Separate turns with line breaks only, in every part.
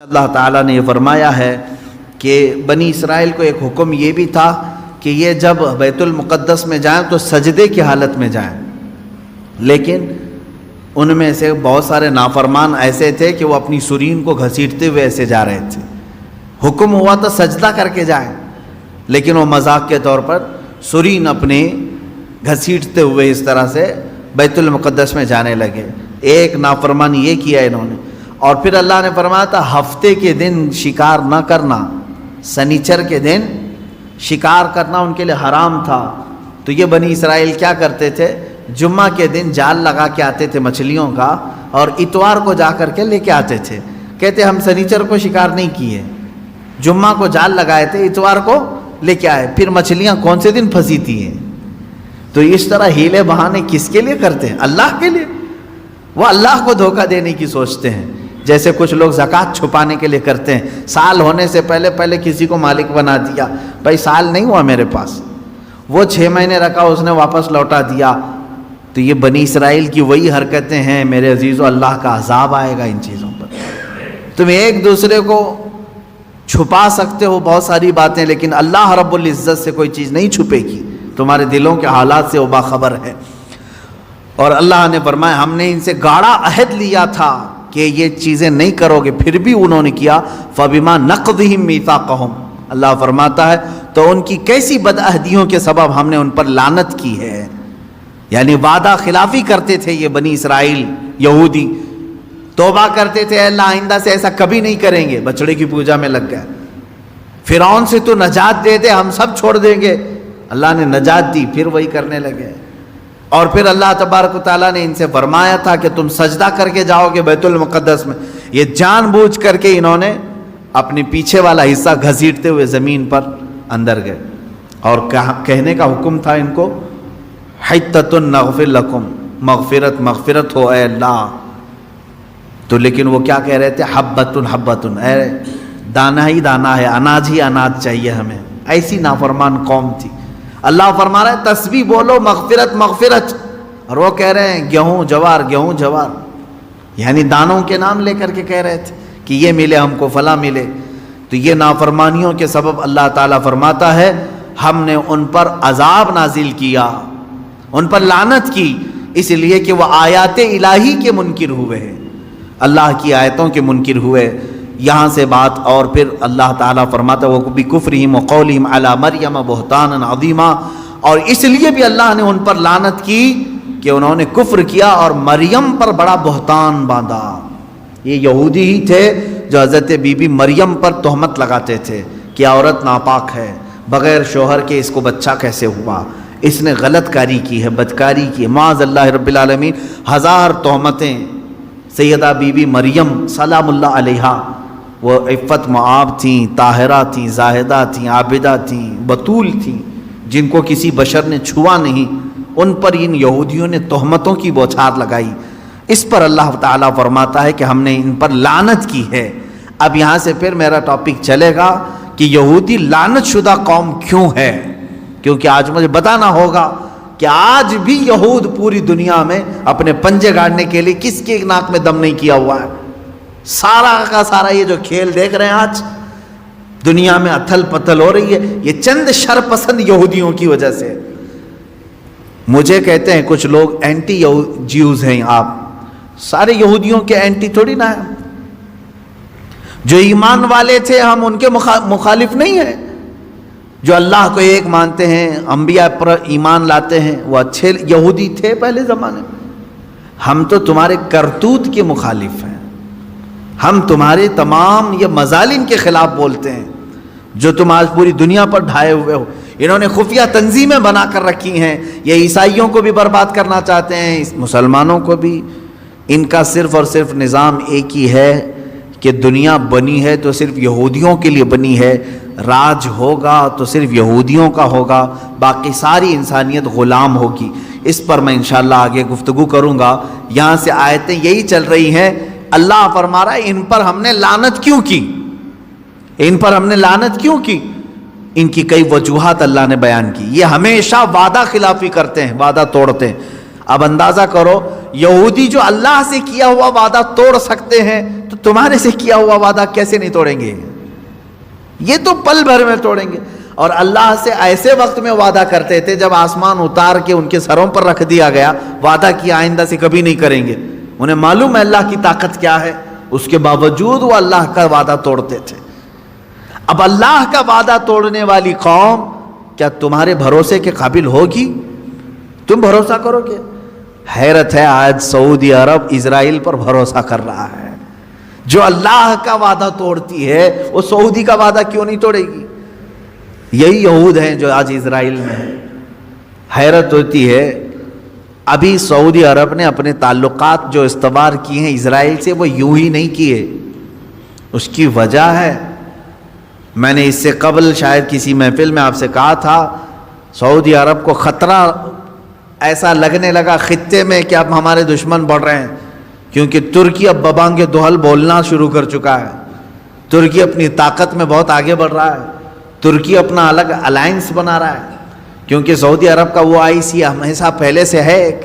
اللہ تعالیٰ نے یہ فرمایا ہے کہ بنی اسرائیل کو ایک حکم یہ بھی تھا کہ یہ جب بیت المقدس میں جائیں تو سجدے کی حالت میں جائیں، لیکن ان میں سے بہت سارے نافرمان ایسے تھے کہ وہ اپنی سرین کو گھسیٹتے ہوئے ایسے جا رہے تھے۔ حکم ہوا تو سجدہ کر کے جائیں، لیکن وہ مذاق کے طور پر سرین اپنے گھسیٹتے ہوئے اس طرح سے بیت المقدس میں جانے لگے۔ ایک نافرمان یہ کیا انہوں نے، اور پھر اللہ نے فرمایا تھا ہفتے کے دن شکار نہ کرنا، سنیچر کے دن شکار کرنا ان کے لیے حرام تھا۔ تو یہ بنی اسرائیل کیا کرتے تھے، جمعہ کے دن جال لگا کے آتے تھے مچھلیوں کا، اور اتوار کو جا کر کے لے کے آتے تھے۔ کہتے ہم سنیچر کو شکار نہیں کیے، جمعہ کو جال لگائے تھے، اتوار کو لے کے آئے، پھر مچھلیاں کون سے دن پھنسی تھی ہیں۔ تو اس طرح ہیلے بہانے کس کے لیے کرتے ہیں؟ اللہ کے لیے۔ وہ اللہ کو دھوکہ دینے کی سوچتے ہیں، جیسے کچھ لوگ زکوٰۃ چھپانے کے لیے کرتے ہیں۔ سال ہونے سے پہلے کسی کو مالک بنا دیا، بھائی سال نہیں ہوا میرے پاس، وہ 6 مہینے رکھا اس نے واپس لوٹا دیا۔ تو یہ بنی اسرائیل کی وہی حرکتیں ہیں میرے عزیزو، اللہ کا عذاب آئے گا ان چیزوں پر۔ تم ایک دوسرے کو چھپا سکتے ہو بہت ساری باتیں، لیکن اللہ رب العزت سے کوئی چیز نہیں چھپے گی، تمہارے دلوں کے حالات سے وہ باخبر ہے۔ اور اللہ نے فرمایا ہم نے ان سے گاڑا عہد لیا تھا کہ یہ چیزیں نہیں کرو گے، پھر بھی انہوں نے کیا۔ فَبِمَا نَقْضِهِمْ مِيثَاقَهُمْ، اللہ فرماتا ہے تو ان کی کیسی بدعہدیوں کے سبب ہم نے ان پر لعنت کی ہے۔ یعنی وعدہ خلافی کرتے تھے یہ بنی اسرائیل یہودی، توبہ کرتے تھے اللہ آئندہ سے ایسا کبھی نہیں کریں گے، بچڑے کی پوجا میں لگ گئے۔ فرعون سے تو نجات دے دے ہم سب چھوڑ دیں گے، اللہ نے نجات دی، پھر وہی کرنے لگے۔ اور پھر اللہ تبارک و تعالیٰ نے ان سے فرمایا تھا کہ تم سجدہ کر کے جاؤ گے بیت المقدس میں، یہ جان بوجھ کر کے انہوں نے اپنے پیچھے والا حصہ گھسیٹتے ہوئے زمین پر اندر گئے، اور کہنے کا حکم تھا ان کو حِتَّةٌ نَغْفِرْ لَكُمْ، مغفرت ہو اے اللہ۔ تو لیکن وہ کیا کہہ رہے تھے، حبۃ، اے دانہ ہی دانہ ہے، اناج ہی اناج چاہیے ہمیں۔ ایسی نافرمان قوم تھی۔ اللہ فرما رہا ہے تسبیح بولو مغفرت، اور وہ کہہ رہے ہیں گیہوں جوار، یعنی دانوں کے نام لے کر کے کہہ رہے تھے کہ یہ ملے ہم کو، فلاں ملے۔ تو یہ نافرمانیوں کے سبب اللہ تعالیٰ فرماتا ہے ہم نے ان پر عذاب نازل کیا، ان پر لعنت کی، اس لیے کہ وہ آیات الہی کے منکر ہوئے ہیں، اللہ کی آیتوں کے منکر ہوئے۔ یہاں سے بات، اور پھر اللہ تعالیٰ فرماتا ہے وَبِكُفْرِهِمْ وَقَوْلِهِمْ عَلَى مَرْيَمَ بُهْتَانًا عَظِيمًا، اور اس لیے بھی اللہ نے ان پر لعنت کی کہ انہوں نے کفر کیا اور مریم پر بڑا بہتان باندھا۔ یہ یہودی ہی تھے جو حضرت بی بی مریم پر تہمت لگاتے تھے کہ عورت ناپاک ہے، بغیر شوہر کے اس کو بچہ کیسے ہوا، اس نے غلط کاری کی ہے، بدکاری کی ہے، معاذ اللہ رب العالمین۔ 1000 تہمتیں سیدہ بی بی مریم سلام اللہ علیہا، وہ عفت معاب تھیں، طاہرہ تھیں، زاہدہ تھیں، عابدہ تھیں، بطول تھیں، جن کو کسی بشر نے چھوا نہیں، ان پر ان یہودیوں نے تہمتوں کی بوچھار لگائی۔ اس پر اللہ تعالیٰ فرماتا ہے کہ ہم نے ان پر لعنت کی ہے۔ اب یہاں سے پھر میرا ٹاپک چلے گا کہ یہودی لعنت شدہ قوم کیوں ہے، کیونکہ آج مجھے بتانا ہوگا کہ آج بھی یہود پوری دنیا میں اپنے پنجے گاڑنے کے لیے کس کے ناک میں دم نہیں کیا ہوا ہے۔ سارا کا سارا یہ جو کھیل دیکھ رہے ہیں آج دنیا میں اتھل پتھل ہو رہی ہے، یہ چند شرپسند یہودیوں کی وجہ سے۔ مجھے کہتے ہیں کچھ لوگ اینٹی جیوز ہیں، آپ سارے یہودیوں کے اینٹی تھوڑی نہ ہیں، جو ایمان والے تھے ہم ان کے مخالف نہیں ہیں، جو اللہ کو ایک مانتے ہیں، انبیاء پر ایمان لاتے ہیں، وہ اچھے یہودی تھے پہلے زمانے میں۔ ہم تو تمہارے کرتوت کے مخالف ہیں، ہم تمہارے تمام یہ مظالم کے خلاف بولتے ہیں جو تم آج پوری دنیا پر ڈھائے ہوئے ہو۔ انہوں نے خفیہ تنظیمیں بنا کر رکھی ہیں، یہ عیسائیوں کو بھی برباد کرنا چاہتے ہیں، مسلمانوں کو بھی۔ ان کا صرف اور صرف نظام ایک ہی ہے کہ دنیا بنی ہے تو صرف یہودیوں کے لیے بنی ہے، راج ہوگا تو صرف یہودیوں کا ہوگا، باقی ساری انسانیت غلام ہوگی۔ اس پر میں انشاءاللہ آگے گفتگو کروں گا۔ یہاں سے آیتیں یہی چل رہی ہیں، اللہ فرما رہا ہے ان پر ہم نے لعنت کیوں کی، ان پر ہم نے لعنت کیوں کی، ان کی کئی وجوہات اللہ نے بیان کی۔ یہ ہمیشہ وعدہ خلافی کرتے ہیں، وعدہ توڑتے ہیں۔ اب اندازہ کرو یہودی جو اللہ سے کیا ہوا وعدہ توڑ سکتے ہیں تو تمہارے سے کیا ہوا وعدہ کیسے نہیں توڑیں گے؟ یہ تو پل بھر میں توڑیں گے. اور اللہ سے ایسے وقت میں وعدہ کرتے تھے جب آسمان اتار کے ان کے سروں پر رکھ دیا گیا، وعدہ کیا آئندہ سے کبھی نہیں کریں گے. انہیں معلوم ہے اللہ کی طاقت کیا ہے، اس کے باوجود وہ اللہ کا وعدہ توڑتے تھے. اب اللہ کا وعدہ توڑنے والی قوم کیا تمہارے بھروسے کے قابل ہوگی؟ تم بھروسہ کرو گے؟ حیرت ہے، آج سعودی عرب اسرائیل پر بھروسہ کر رہا ہے. جو اللہ کا وعدہ توڑتی ہے وہ سعودی کا وعدہ کیوں نہیں توڑے گی؟ یہی یہود ہیں جو آج اسرائیل میں ہیں. حیرت ہوتی ہے، ابھی سعودی عرب نے اپنے تعلقات جو استوار کیے ہیں اسرائیل سے وہ یوں ہی نہیں کیے. اس کی وجہ ہے، میں نے اس سے قبل شاید کسی محفل میں آپ سے کہا تھا، سعودی عرب کو خطرہ ایسا لگنے لگا خطے میں کہ اب ہمارے دشمن بڑھ رہے ہیں، کیونکہ ترکی اب ببانگ دہل بولنا شروع کر چکا ہے. ترکی اپنی طاقت میں بہت آگے بڑھ رہا ہے. ترکی اپنا الگ الائنس بنا رہا ہے، کیونکہ سعودی عرب کا وہ IC ہمیشہ پہلے سے ہے،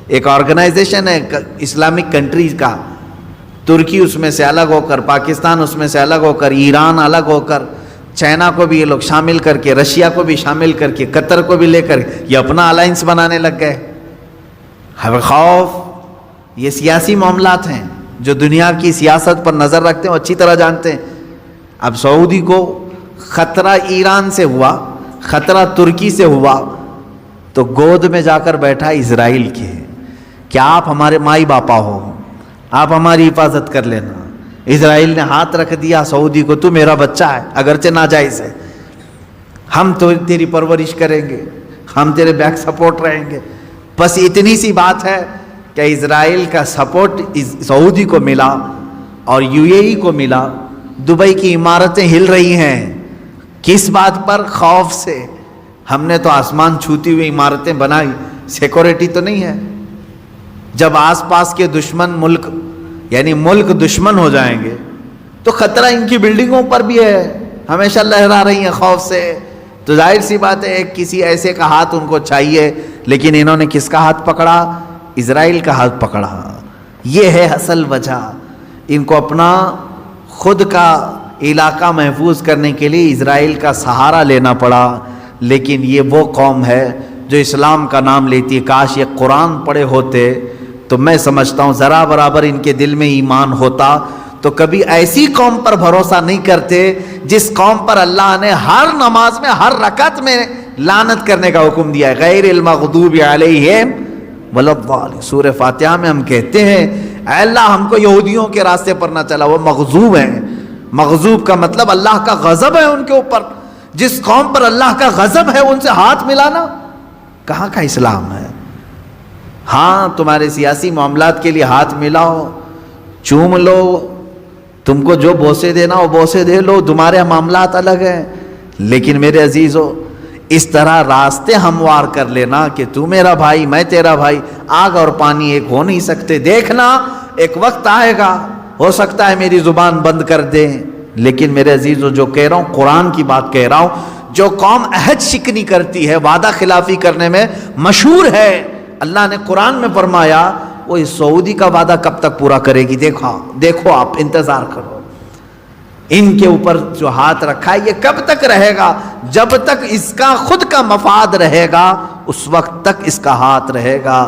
ایک آرگنائزیشن ہے اسلامک کنٹریز کا. ترکی اس میں سے الگ ہو کر، پاکستان اس میں سے الگ ہو کر، ایران الگ ہو کر، چائنا کو بھی یہ لوگ شامل کر کے، رشیا کو بھی شامل کر کے، قطر کو بھی لے کر یہ اپنا الائنس بنانے لگ گئے. خوف، یہ سیاسی معاملات ہیں جو دنیا کی سیاست پر نظر رکھتے ہیں، اچھی طرح جانتے ہیں. اب سعودی کو خطرہ ایران سے ہوا، خطرہ ترکی سے ہوا، تو گود میں جا کر بیٹھا اسرائیل کے، کیا آپ ہمارے مائی باپا ہو، آپ ہماری حفاظت کر لینا. اسرائیل نے ہاتھ رکھ دیا سعودی کو، تو میرا بچہ ہے اگرچہ ناجائز ہے، ہم تو تیری پرورش کریں گے، ہم تیرے بیک سپورٹ رہیں گے. بس اتنی سی بات ہے کہ اسرائیل کا سپورٹ سعودی کو ملا اور UAE کو ملا. دبئی کی عمارتیں ہل رہی ہیں، کس بات پر؟ خوف سے. ہم نے تو آسمان چھوتی ہوئی عمارتیں بنائی، سیکورٹی تو نہیں ہے. جب آس پاس کے دشمن ملک یعنی ملک دشمن ہو جائیں گے تو خطرہ ان کی بلڈنگوں پر بھی ہے، ہمیشہ لہرا رہی ہیں خوف سے. تو ظاہر سی بات ہے کسی ایسے کا ہاتھ ان کو چاہیے، لیکن انہوں نے کس کا ہاتھ پکڑا؟ اسرائیل کا ہاتھ پکڑا. یہ ہے اصل وجہ. ان کو اپنا خود کا علاقہ محفوظ کرنے کے لیے اسرائیل کا سہارا لینا پڑا. لیکن یہ وہ قوم ہے جو اسلام کا نام لیتی ہے. کاش یہ قرآن پڑھے ہوتے تو میں سمجھتا ہوں ذرا برابر ان کے دل میں ایمان ہوتا تو کبھی ایسی قوم پر بھروسہ نہیں کرتے جس قوم پر اللہ نے ہر نماز میں، ہر رکعت میں لعنت کرنے کا حکم دیا ہے. غیر المغضوب علیہم ولا الضالین. سورہ فاتحہ میں ہم کہتے ہیں اے اللہ ہم کو یہودیوں کے راستے پر نہ چلا، وہ مغضوب ہیں. مغضوب کا مطلب اللہ کا غضب ہے ان کے اوپر. جس قوم پر اللہ کا غضب ہے ان سے ہاتھ ملانا کہاں کا اسلام ہے؟ ہاں تمہارے سیاسی معاملات کے لیے ہاتھ ملاؤ، چوم لو، تم کو جو بوسے دینا وہ بوسے دے لو، تمہارے معاملات الگ ہیں. لیکن میرے عزیزو اس طرح راستے ہموار کر لینا کہ تو میرا بھائی میں تیرا بھائی، آگ اور پانی ایک ہو نہیں سکتے. دیکھنا ایک وقت آئے گا، ہو سکتا ہے میری زبان بند کر دیں، لیکن میرے عزیزو جو کہہ رہا ہوں قرآن کی بات کہہ رہا ہوں. جو قوم عہد شکنی کرتی ہے، وعدہ خلافی کرنے میں مشہور ہے، اللہ نے قرآن میں فرمایا وہ اس سعودی کا وعدہ کب تک پورا کرے گی؟ دیکھو آپ انتظار کرو. ان کے اوپر جو ہاتھ رکھا ہے یہ کب تک رہے گا؟ جب تک اس کا خود کا مفاد رہے گا اس وقت تک اس کا ہاتھ رہے گا.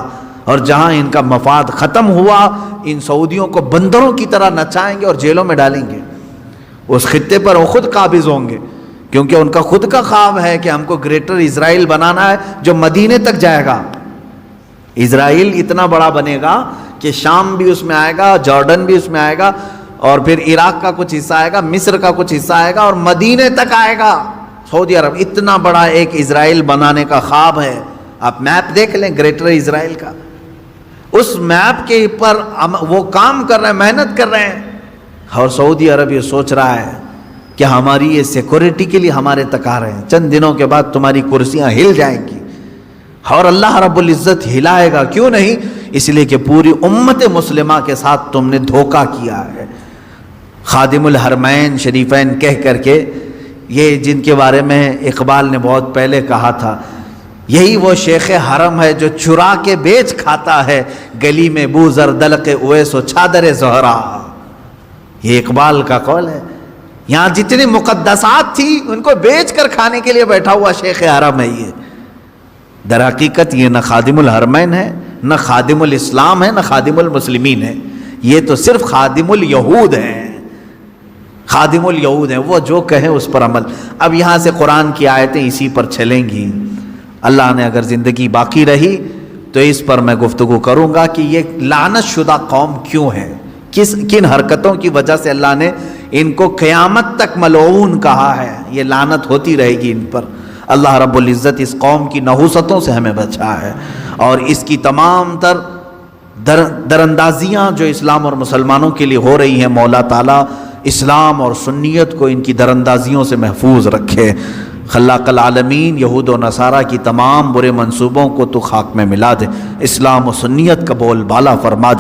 اور جہاں ان کا مفاد ختم ہوا ان سعودیوں کو بندروں کی طرح نچائیں گے اور جیلوں میں ڈالیں گے. اس خطے پر وہ خود قابض ہوں گے، کیونکہ ان کا خود کا خواب ہے کہ ہم کو گریٹر اسرائیل بنانا ہے جو مدینے تک جائے گا. اسرائیل اتنا بڑا بنے گا کہ شام بھی اس میں آئے گا، جارڈن بھی اس میں آئے گا، اور پھر عراق کا کچھ حصہ آئے گا، مصر کا کچھ حصہ آئے گا، اور مدینے تک آئے گا. سعودی عرب اتنا بڑا ایک اسرائیل بنانے کا خواب ہے. آپ میپ دیکھ لیں گریٹر اسرائیل کا، اس میپ کے اوپر وہ کام کر رہے ہیں، محنت کر رہے ہیں. اور سعودی عرب یہ سوچ رہا ہے کہ ہماری یہ سیکورٹی کے لیے ہمارے تک آ رہے ہیں، چند دنوں کے بعد تمہاری کرسیاں ہل جائیں گی. اور اللہ رب العزت ہلائے گا، کیوں نہیں؟ اس لیے کہ پوری امت مسلمہ کے ساتھ تم نے دھوکہ کیا ہے. خادم الحرمین شریفین کہہ کر کے، یہ جن کے بارے میں اقبال نے بہت پہلے کہا تھا، یہی وہ شیخ حرم ہے جو چرا کے بیچ کھاتا ہے، گلی میں بو زر دلق اویس و چادر زہرا. یہ اقبال کا قول ہے. یہاں جتنی مقدسات تھی ان کو بیچ کر کھانے کے لیے بیٹھا ہوا شیخ حرم ہے. یہ در حقیقت یہ نہ خادم الحرمین ہے، نہ خادم الاسلام ہے، نہ خادم المسلمین ہے. یہ تو صرف خادم الیہود ہیں. خادم الیہود ہیں، وہ جو کہیں اس پر عمل. اب یہاں سے قرآن کی آیتیں اسی پر چلیں گی. اللہ نے اگر زندگی باقی رہی تو اس پر میں گفتگو کروں گا کہ یہ لعنت شدہ قوم کیوں ہے، کن حرکتوں کی وجہ سے اللہ نے ان کو قیامت تک ملعون کہا ہے. یہ لعنت ہوتی رہے گی ان پر. اللہ رب العزت اس قوم کی نحوستوں سے ہمیں بچا ہے، اور اس کی تمام تر دراندازیاں جو اسلام اور مسلمانوں کے لیے ہو رہی ہیں، مولا تعالیٰ اسلام اور سنیت کو ان کی دراندازیوں سے محفوظ رکھے. خلاق العالمین یہود و نصارہ کی تمام برے منصوبوں کو تو خاک میں ملا دے، اسلام و سنیت کا بول بالا فرما دے.